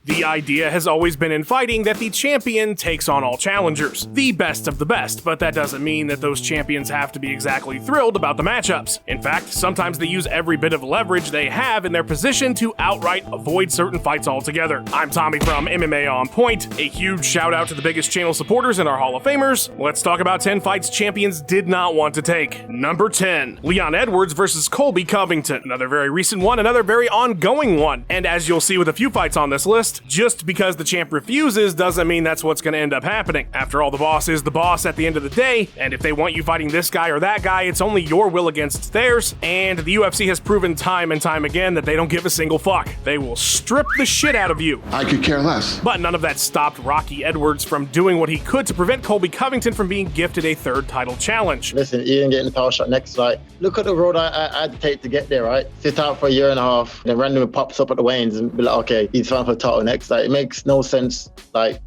The idea has always been in fighting that the champion takes on all challengers, the best of the best, but that doesn't mean that those champions have to be exactly thrilled about the matchups. In fact, sometimes they use every bit of leverage they have in their position to outright avoid certain fights altogether. I'm Tommy from MMA On Point. A huge shout out to the biggest channel supporters and our Hall of Famers. Let's talk about 10 fights champions did not want to take. Number 10, Leon Edwards versus Colby Covington. Another very recent one, another very ongoing one. And as you'll see with a few fights on this list, just because the champ refuses doesn't mean that's what's going to end up happening. After all, the boss is the boss at the end of the day, and if they want you fighting this guy or that guy, it's only your will against theirs, and the UFC has proven time and time again that they don't give a single fuck. They will strip the shit out of you. I could care less. But none of that stopped Rocky Edwards from doing what he could to prevent Colby Covington from being gifted a third title challenge. Listen, Ian getting the title shot next fight. Look at the road I had to take to get there, right? Sit out for a year and a half, then randomly pops up at the weigh-ins and be like, okay, he's fighting for the title next. Like, it makes no sense. Like,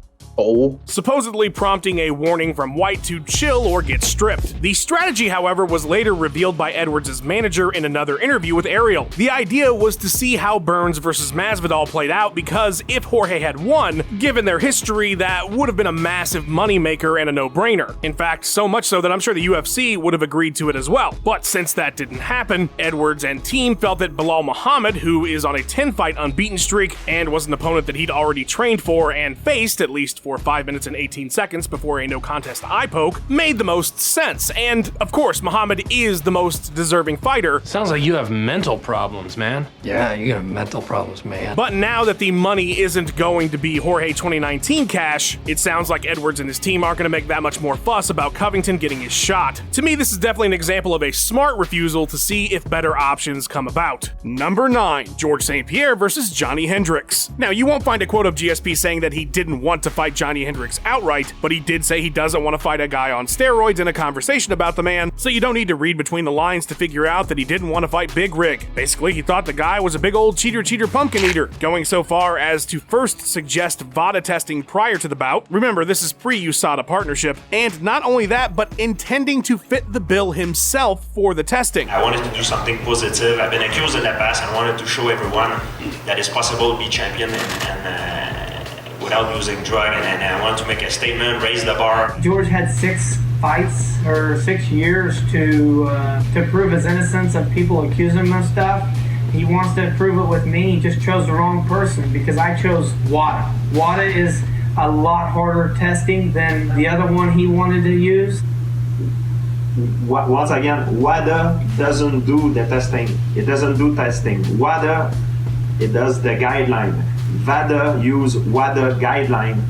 supposedly prompting a warning from White to chill or get stripped. The strategy, however, was later revealed by Edwards' manager in another interview with Ariel. The idea was to see how Burns versus Masvidal played out, because if Jorge had won, given their history, that would have been a massive moneymaker and a no-brainer. In fact, so much so that I'm sure the UFC would have agreed to it as well. But since that didn't happen, Edwards and team felt that Belal Muhammad, who is on a 10-fight unbeaten streak and was an opponent that he'd already trained for and faced at least for 5 minutes and 18 seconds before a no-contest eye poke, made the most sense. And, of course, Muhammad is the most deserving fighter. Sounds like you have mental problems, man. Yeah, you have mental problems, man. But now that the money isn't going to be Jorge 2019 cash, it sounds like Edwards and his team aren't going to make that much more fuss about Covington getting his shot. To me, this is definitely an example of a smart refusal to see if better options come about. Number 9, George St. Pierre versus Johnny Hendricks. Now, you won't find a quote of GSP saying that he didn't want to fight Johnny Hendricks outright, but he did say he doesn't want to fight a guy on steroids in a conversation about the man, so you don't need to read between the lines to figure out that he didn't want to fight Big Rig. Basically, he thought the guy was a big old cheater pumpkin eater, going so far as to first suggest VADA testing prior to the bout. Remember, this is pre-USADA partnership, and not only that, but intending to fit the bill himself for the testing. I wanted to do something positive. I've been accused in the past and wanted to show everyone that it's possible to be champion and without using drug, and I want to make a statement, raise the bar. George had 6 fights or 6 years to prove his innocence of people accusing him of stuff. He wants to prove it with me. He just chose the wrong person because I chose WADA. WADA is a lot harder testing than the other one he wanted to use. Once again, WADA doesn't do the testing. It doesn't do testing. WADA, it does the guideline. VADA use WADA guideline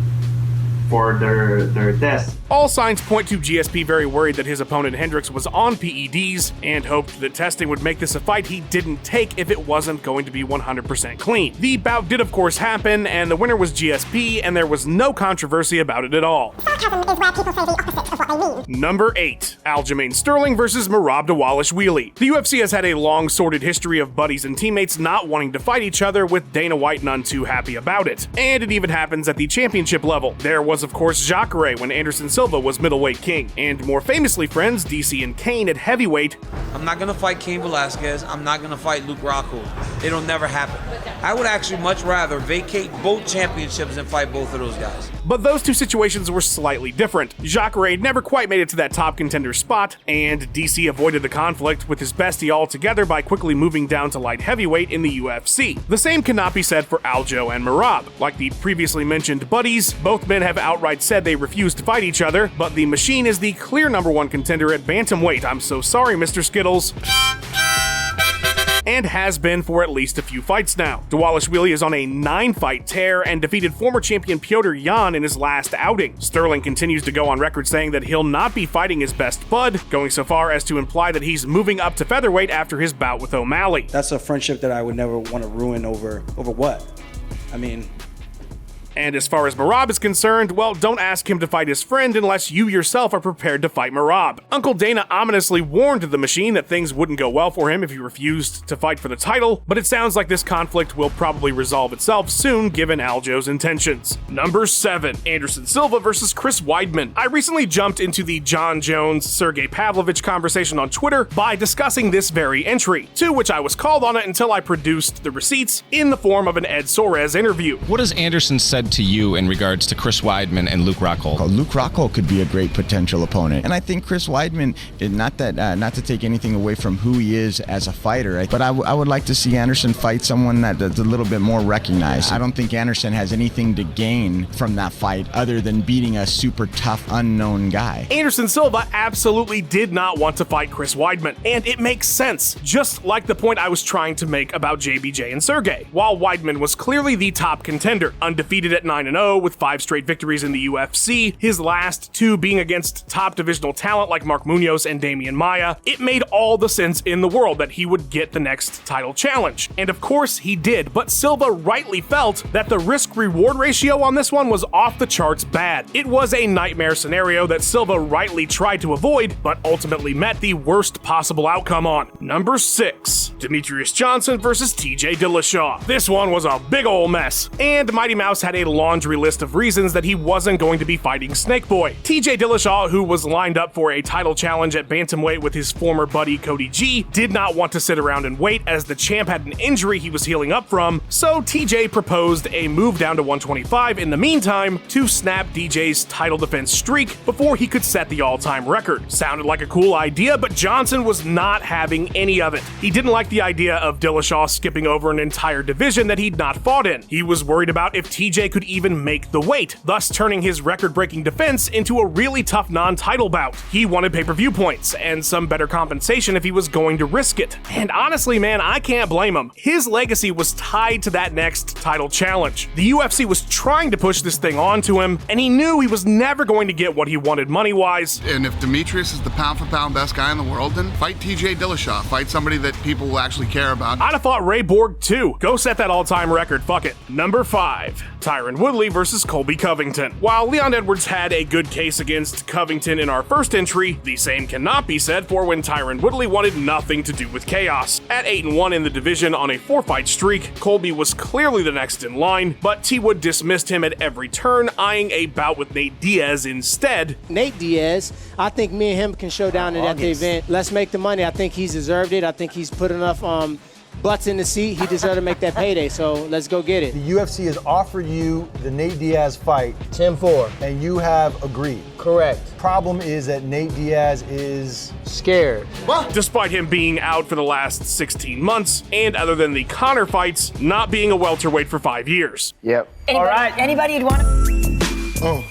for their tests. All signs point to GSP very worried that his opponent Hendricks was on PEDs and hoped that testing would make this a fight he didn't take if it wasn't going to be 100% clean. The bout did of course happen, and the winner was GSP, and there was no controversy about it at all. Sarcasm is where people say the opposite of what I mean. Number 8, Aljamain Sterling versus Merab Dvalishvili. The UFC has had a long sordid history of buddies and teammates not wanting to fight each other, with Dana White none too happy about it. And it even happens at the championship level. There was of course Jacare when Anderson Silva was middleweight king, and more famously friends DC and Kane at heavyweight. I'm not gonna fight Cain Velasquez. I'm not gonna fight Luke Rockhold. It'll never happen. I would actually much rather vacate both championships than fight both of those guys. But those two situations were slightly different. Jacare never quite made it to that top contender spot, and DC avoided the conflict with his bestie altogether by quickly moving down to light heavyweight in the UFC. The same cannot be said for Aljo and Merab. Like the previously mentioned buddies, both men have outright said they refuse to fight each other, but the Machine is the clear number 1 contender at bantamweight. I'm so sorry, Mr. Skittles. And has been for at least a few fights now. Dvalishvili is on a 9-fight tear and defeated former champion Piotr Jan in his last outing. Sterling continues to go on record saying that he'll not be fighting his best bud, going so far as to imply that he's moving up to featherweight after his bout with O'Malley. That's a friendship that I would never want to ruin over what? I mean, And as far as Merab is concerned, well, don't ask him to fight his friend unless you yourself are prepared to fight Merab. Uncle Dana ominously warned the Machine that things wouldn't go well for him if he refused to fight for the title, but it sounds like this conflict will probably resolve itself soon given Aljo's intentions. Number 7. Anderson Silva versus Chris Weidman. I recently jumped into the John Jones-Sergey Pavlovich conversation on Twitter by discussing this very entry, to which I was called on it until I produced the receipts in the form of an Ed Soares interview. What has Anderson said to you in regards to Chris Weidman and Luke Rockhold? Luke Rockhold could be a great potential opponent, and I think Chris Weidman, not to take anything away from who he is as a fighter, but I would like to see Anderson fight someone that's a little bit more recognized. I don't think Anderson has anything to gain from that fight other than beating a super tough unknown guy. Anderson Silva absolutely did not want to fight Chris Weidman, and it makes sense, just like the point I was trying to make about JBJ and Sergey. While Weidman was clearly the top contender, undefeated at 9-0 with 5 straight victories in the UFC, his last 2 being against top divisional talent like Mark Munoz and Damian Maia, it made all the sense in the world that he would get the next title challenge. And of course he did, but Silva rightly felt that the risk-reward ratio on this one was off the charts bad. It was a nightmare scenario that Silva rightly tried to avoid, but ultimately met the worst possible outcome on. Number 6. Demetrius Johnson versus TJ Dillashaw. This one was a big ol' mess, and Mighty Mouse had a laundry list of reasons that he wasn't going to be fighting Snake Boy. TJ Dillashaw, who was lined up for a title challenge at bantamweight with his former buddy Cody G, did not want to sit around and wait as the champ had an injury he was healing up from, so TJ proposed a move down to 125 in the meantime to snap DJ's title defense streak before he could set the all-time record. Sounded like a cool idea, but Johnson was not having any of it. He didn't like the idea of Dillashaw skipping over an entire division that he'd not fought in. He was worried about if TJ could even make the weight, thus turning his record-breaking defense into a really tough non-title bout. He wanted pay-per-view points and some better compensation if he was going to risk it. And honestly, man, I can't blame him. His legacy was tied to that next title challenge. The UFC was trying to push this thing onto him, and he knew he was never going to get what he wanted money-wise. And if Demetrius is the pound-for-pound best guy in the world, then fight TJ Dillashaw. Fight somebody that people will actually care about. I'd have fought Ray Borg too. Go set that all-time record, fuck it. Number 5. Tyron Woodley versus Colby Covington. While Leon Edwards had a good case against Covington in our first entry, the same cannot be said for when Tyron Woodley wanted nothing to do with chaos. At 8-1 in the division on a 4-fight streak, Colby was clearly the next in line, but T Wood dismissed him at every turn, eyeing a bout with Nate Diaz instead. Nate Diaz, I think me and him can show down at the event. Let's make the money. I think he's deserved it. I think he's put enough butts in the seat. He deserved to make that payday, so let's go get it. The UFC has offered you the Nate Diaz fight 10-4, and you have agreed. Correct. Problem is that Nate Diaz is scared. What? Despite him being out for the last 16 months, and other than the Conor fights, not being a welterweight for 5 years. Yep. All right. Anybody you'd want to...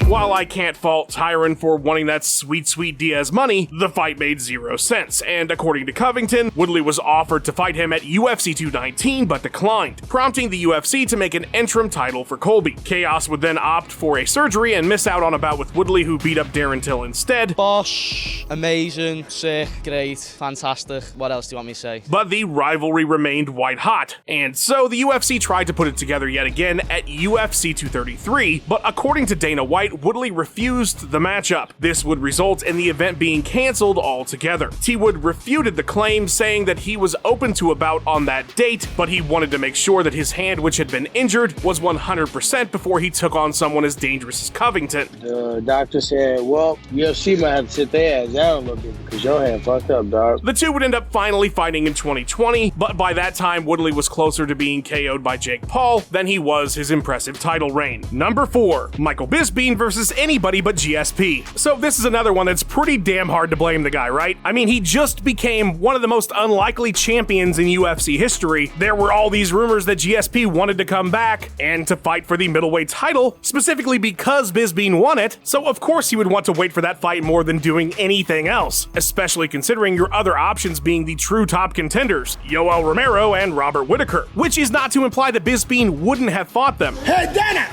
While I can't fault Tyron for wanting that sweet, sweet Diaz money, the fight made 0 sense, and according to Covington, Woodley was offered to fight him at UFC 219 but declined, prompting the UFC to make an interim title for Colby. Chaos would then opt for a surgery and miss out on a bout with Woodley, who beat up Darren Till instead. Bosh, amazing, sick, great, fantastic. What else do you want me to say? But the rivalry remained white hot, and so the UFC tried to put it together yet again at UFC 233, but according to Dana White, Woodley refused the matchup. This would result in the event being canceled altogether. T Wood refuted the claim, saying that he was open to a bout on that date, but he wanted to make sure that his hand, which had been injured, was 100% before he took on someone as dangerous as Covington. The doctor said, well, UFC might have to sit their ass down a little bit because your hand fucked up, dog. The two would end up finally fighting in 2020, but by that time, Woodley was closer to being KO'd by Jake Paul than he was his impressive title reign. Number 4, Michael Bisping versus anybody but GSP. So this is another one that's pretty damn hard to blame the guy, right? I mean, he just became one of the most unlikely champions in UFC history. There were all these rumors that GSP wanted to come back and to fight for the middleweight title, specifically because Bisping won it, so of course he would want to wait for that fight more than doing anything else, especially considering your other options being the true top contenders, Yoel Romero and Robert Whittaker, which is not to imply that Bisping wouldn't have fought them. Hey, Dana!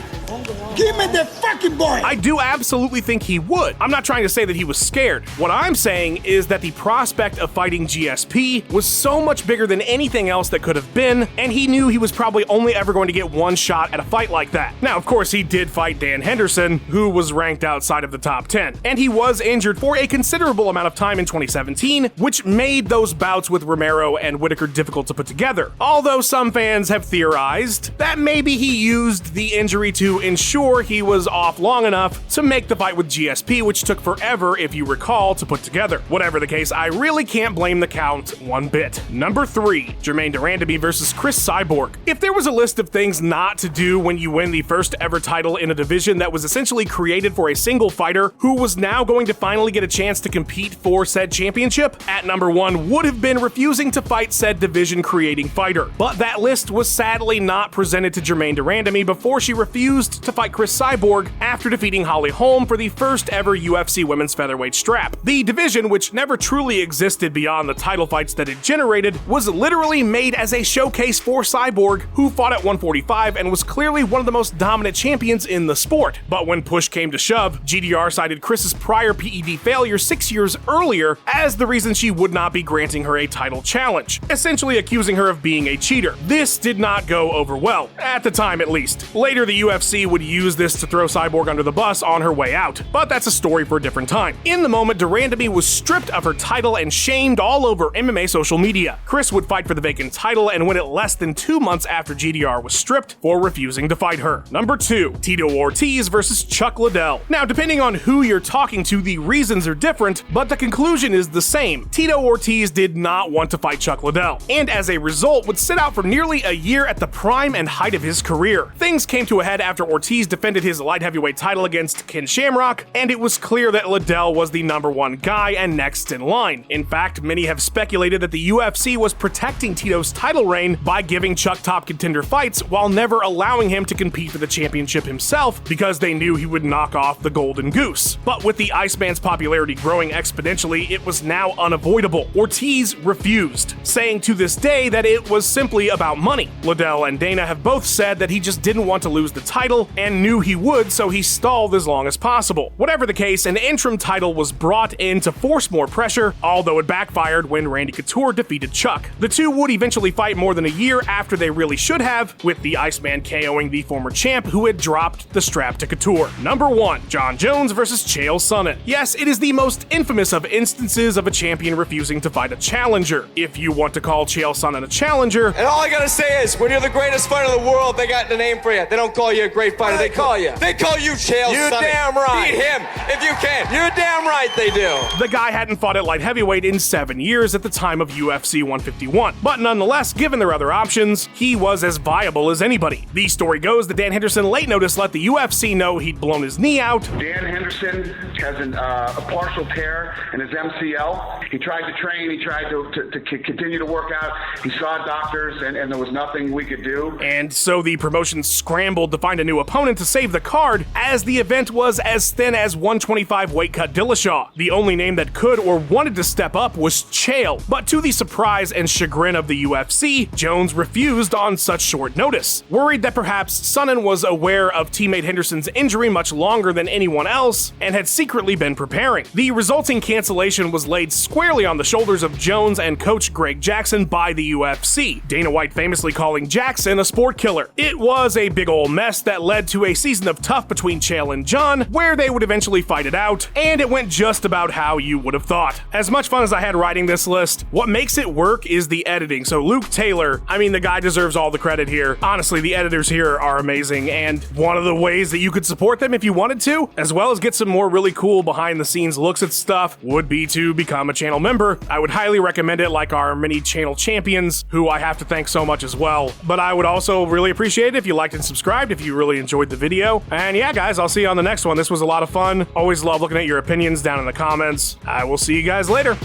Give me the fucking boy! I do absolutely think he would. I'm not trying to say that he was scared. What I'm saying is that the prospect of fighting GSP was so much bigger than anything else that could have been, and he knew he was probably only ever going to get one shot at a fight like that. Now, of course, he did fight Dan Henderson, who was ranked outside of the top 10, and he was injured for a considerable amount of time in 2017, which made those bouts with Romero and Whitaker difficult to put together. Although some fans have theorized that maybe he used the injury to ensure he was off long enough to make the fight with GSP, which took forever, if you recall, to put together. Whatever the case, I really can't blame the count one bit. Number 3, Germaine de Randamie versus Chris Cyborg. If there was a list of things not to do when you win the first ever title in a division that was essentially created for a single fighter who was now going to finally get a chance to compete for said championship, at number 1 would have been refusing to fight said division creating fighter. But that list was sadly not presented to Germaine de Randamie before she refused to fight Chris Cyborg after defeating Holly Holm for the first ever UFC women's featherweight strap. The division, which never truly existed beyond the title fights that it generated, was literally made as a showcase for Cyborg, who fought at 145 and was clearly one of the most dominant champions in the sport. But when push came to shove, GDR cited Chris's prior PED failure 6 years earlier as the reason she would not be granting her a title challenge, essentially accusing her of being a cheater. This did not go over well, at the time at least. Later, the UFC would use this to throw Cyborg under the bus on her way out, but that's a story for a different time. In the moment, de Randamie was stripped of her title and shamed all over MMA social media. Chris would fight for the vacant title and win it less than 2 months after GDR was stripped for refusing to fight her. Number 2, Tito Ortiz versus Chuck Liddell. Now, depending on who you're talking to, the reasons are different, but the conclusion is the same. Tito Ortiz did not want to fight Chuck Liddell, and as a result would sit out for nearly a year at the prime and height of his career. Things came to a head after Ortiz defended his light heavyweight title against Ken Shamrock, and it was clear that Liddell was the number 1 guy and next in line. In fact, many have speculated that the UFC was protecting Tito's title reign by giving Chuck top contender fights while never allowing him to compete for the championship himself because they knew he would knock off the Golden Goose. But with the Iceman's popularity growing exponentially, it was now unavoidable. Ortiz refused, saying to this day that it was simply about money. Liddell and Dana have both said that he just didn't want to lose the title and knew he would, so he stalled as long as possible. Whatever the case, an interim title was brought in to force more pressure, although it backfired when Randy Couture defeated Chuck. The two would eventually fight more than a year after they really should have, with the Iceman KOing the former champ who had dropped the strap to Couture. Number 1, John Jones versus Chael Sonnen. Yes, it is the most infamous of instances of a champion refusing to fight a challenger. If you want to call Chael Sonnen a challenger, and all I gotta say is, when you're the greatest fighter in the world, they got the name for you. They don't call you a great fighter, they call you Chael Sonnen. You're damn right. Beat him if you can. You're damn right they do. The guy hadn't fought at light heavyweight in 7 years at the time of UFC 151. But nonetheless, given their other options, he was as viable as anybody. The story goes that Dan Henderson late notice let the UFC know he'd blown his knee out. Dan Henderson has a partial tear in his MCL. He tried to train, he tried to continue to work out. He saw doctors and there was nothing we could do. And so the promotion scrambled to find a new opponent to save the card, as the event was as thin as 125 weight cut Dillashaw. The only name that could or wanted to step up was Chael, but to the surprise and chagrin of the UFC, Jones refused on such short notice. Worried that perhaps Sonnen was aware of teammate Henderson's injury much longer than anyone else and had secretly been preparing. The resulting cancellation was laid squarely on the shoulders of Jones and coach Greg Jackson by the UFC, Dana White famously calling Jackson a sport killer. It was a big ol' mess that led to a season of tough between Chael and John, where they would eventually fight it out, and it went just about how you would have thought. As much fun as I had writing this list, what makes it work is the editing. So Luke Taylor, I mean, the guy deserves all the credit here. Honestly, the editors here are amazing, and one of the ways that you could support them if you wanted to, as well as get some more really cool behind the scenes looks at stuff, would be to become a channel member. I would highly recommend it, like our mini channel champions, who I have to thank so much as well. But I would also really appreciate it if you liked and subscribed, if you really enjoyed the video. And yeah, guys, I'll see you on the next one. This was a lot of fun. Always love looking at your opinions down in the comments. I will see you guys later.